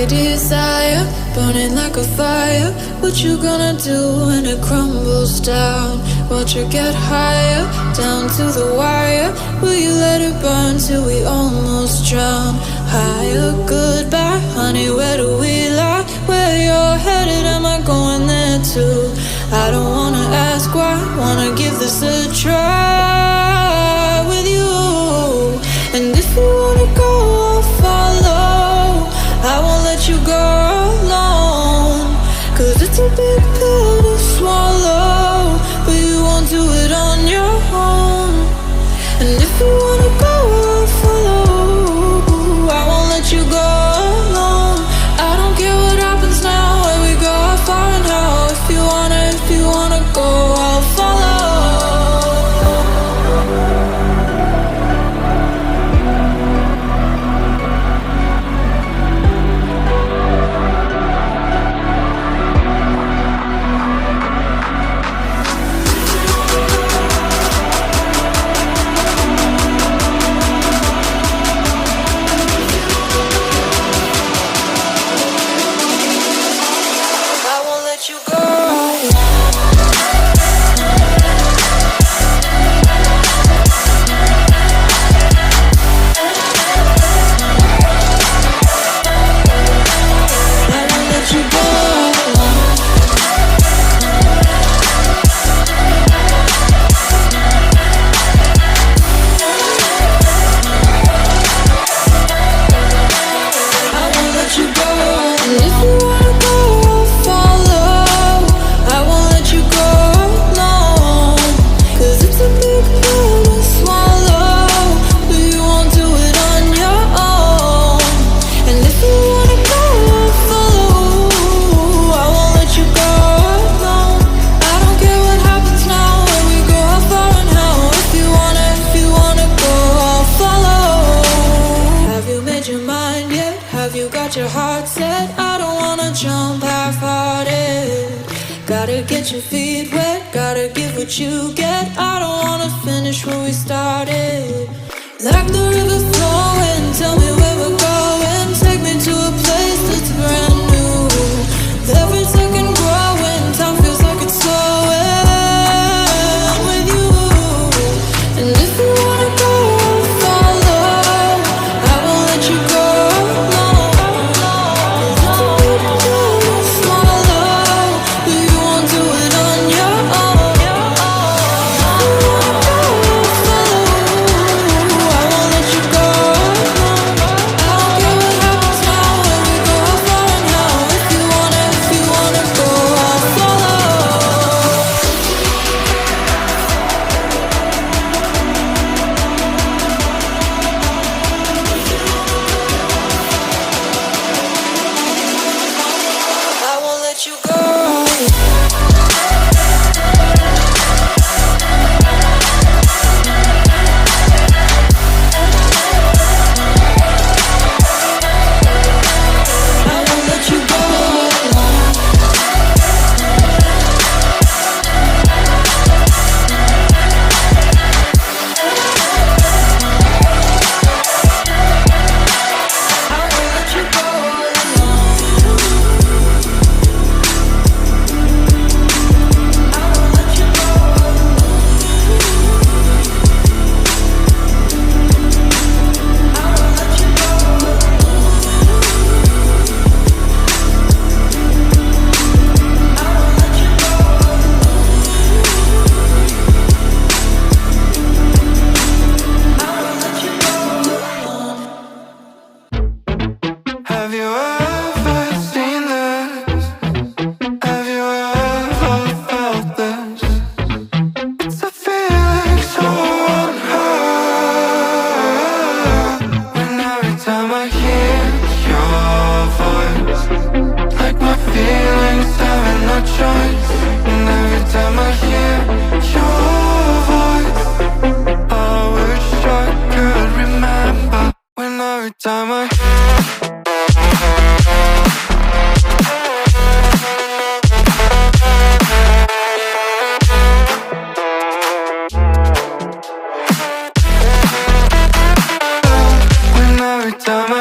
desire, burning like a fire. What you gonna do when it crumbles down? Watch it get higher, down to the wire. Will you let it burn till we almost drown? Higher, goodbye, honey, where do we lie? Where you're headed, am I going there too? I don't wanna ask why, wanna give this a try with you. And if you wanna go, I'll follow. I won't let you go alone, 'cause it's a big pill to swallow, but you won't do it on your own. And if you wanna go, I'll follow. I won't let you go alone. I don't care what happens now, where we go, how far and how. If you wanna go, I'll follow. Your heart set, I don't wanna jump half-hearted. Gotta get your feet wet, gotta give what you get. I don't wanna finish where we started. Like the river flowing, tell me where we're going. Take me to a place that's brand new. Every second growing, time feels like it's slowing with you. And if you wanna go, I'll follow. I won't let you go. Every time